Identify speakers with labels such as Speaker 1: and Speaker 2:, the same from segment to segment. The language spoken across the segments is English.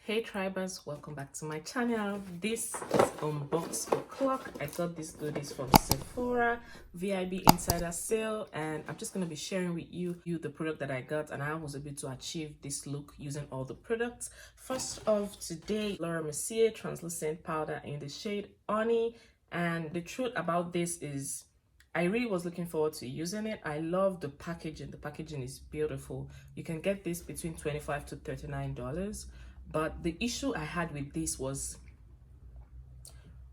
Speaker 1: Hey tribers, welcome back to my channel. This is Unbox O'Clock. I got these goodies from Sephora VIB Insider Sale, and I'm just going to be sharing with you the product that I got, and I was able to achieve this look using all the products. First off, today, Mercier translucent powder in the shade Honey, and the truth about this is I really was looking forward to using it. I love the packaging. The packaging is beautiful. You can get this between $25 to $39. But the issue I had with this was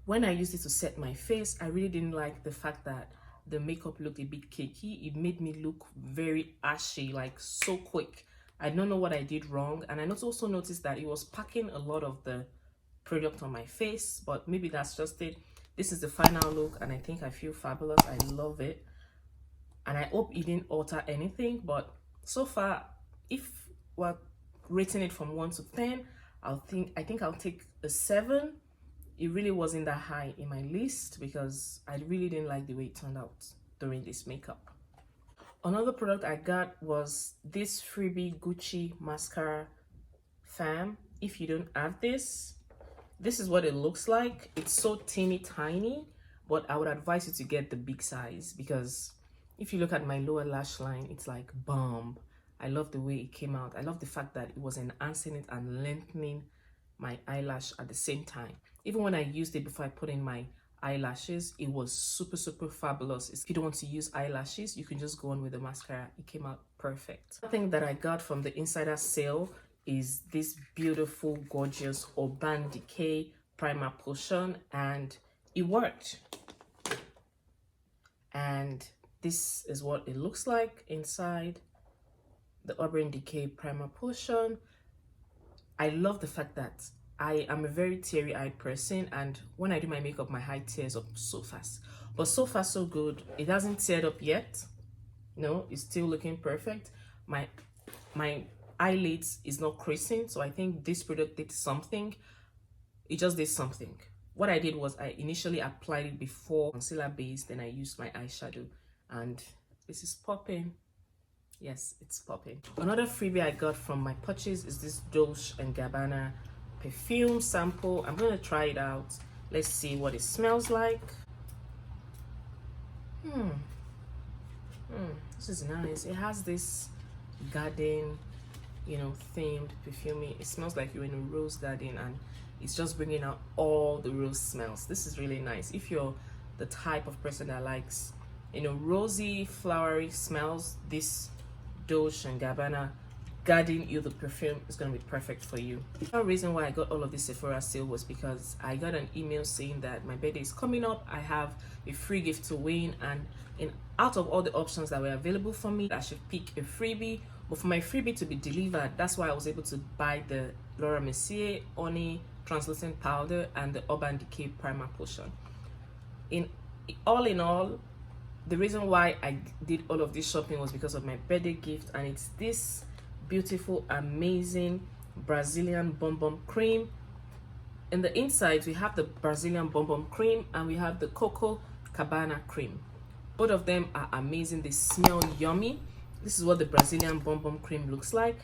Speaker 1: when I used it to set my face, I really didn't like the fact that the makeup looked a bit cakey. It made me look very ashy, like so quick. I don't know what I did wrong. And I also noticed that it was packing a lot of the product on my face, but maybe that's just it. This is the final look, and I think I feel fabulous. I love it. And I hope it didn't alter anything, but so far, if we're rating it from 1 to 10, I think I'll take a 7. It really wasn't that high in my list because I really didn't like the way it turned out during this makeup. Another product I got was this freebie Gucci Mascara Fan. If you don't have this is what it looks like. It's so teeny tiny, but I would advise you to get the big size because if you look at my lower lash line, it's like bomb. I love the way it came out. I love the fact that it was enhancing it and lengthening my eyelash at the same time. Even when I used it before I put in my eyelashes, it was super fabulous. If you don't want to use eyelashes, you can just go on with the mascara. It came out perfect. Something that I got from the Insider Sale is this beautiful, gorgeous Urban Decay primer potion, and it worked. And this is what it looks like inside the Urban Decay primer potion. I love the fact that I am a very teary-eyed person, and when I do my makeup, my eye tears up so fast. But so far, so good. It hasn't teared up yet. No, it's still looking perfect. My eyelids is not creasing, so I think this product did something. It just did something. What I did was I initially applied it before concealer base, then I used my eyeshadow, and this is popping. Yes, it's popping. Another freebie I got from my purchase is this Dosh and Garbana perfume sample. I'm gonna try it out. Let's see what it smells like. This is nice. It has this garden, themed perfume. It smells like you're in a rose garden, and it's just bringing out all the rose smells. This is really nice. If you're the type of person that likes, rosy, flowery smells, this Dosh and Garbana Garden You the perfume is going to be perfect for you. The reason why I got all of this Sephora sale was because I got an email saying that my birthday is coming up. I have a free gift to win, and out of all the options that were available for me, I should pick a freebie. But for my freebie to be delivered, that's why I was able to buy the Mercier Honey translucent powder and the Urban Decay primer potion. In all, the reason why I did all of this shopping was because of my birthday gift, and it's this beautiful, amazing Brazilian Bonbon Cream. In the inside, we have the Brazilian Bonbon Cream and we have the Cabana cream. Both of them are amazing. They smell yummy. This is what the Brazilian Bonbon Cream looks like.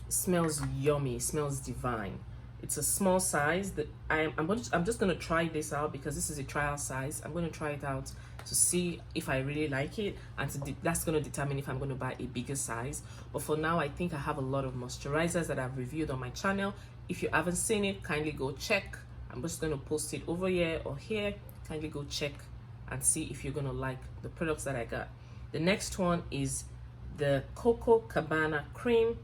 Speaker 1: It smells yummy. It smells divine. It's a small size. That I'm just gonna try this out because this is a trial size. I'm gonna try it out to see if I really like it, and that's gonna determine if I'm gonna buy a bigger size. But for now, I think I have a lot of moisturizers that I've reviewed on my channel. If you haven't seen it, kindly go check. I'm just gonna post it over here or here. Kindly go check and see if you're gonna like the products that I got. The next one is the Cabana cream.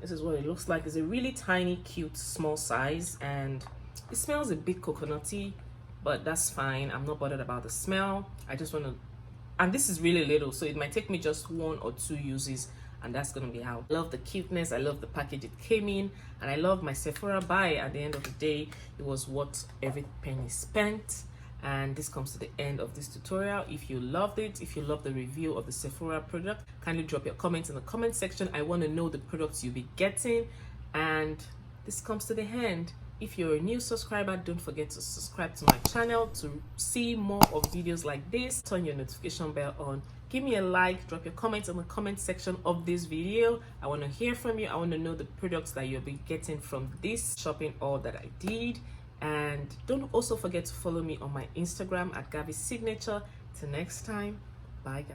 Speaker 1: This is what it looks like. It's a really tiny, cute, small size, and it smells a bit coconutty, but that's fine. I'm not bothered about the smell. I just want to, and this is really little, so it might take me just 1 or 2 uses, and that's gonna be how. I love the cuteness. I love the package it came in, and I love my Sephora buy. At the end of the day, it was worth every penny spent. And this comes to the end of this tutorial. If you loved it, if you love the review of the Sephora product, kindly drop your comments in the comment section. I want to know the products you'll be getting. And this comes to the end. If you're a new subscriber, don't forget to subscribe to my channel to see more of videos like this. Turn your notification bell on. Give me a like, drop your comments in the comment section of this video. I want to hear from you. I want to know the products that you'll be getting from this shopping haul that I did. And don't also forget to follow me on my Instagram at Garbie'Signature. Till next time, bye guys.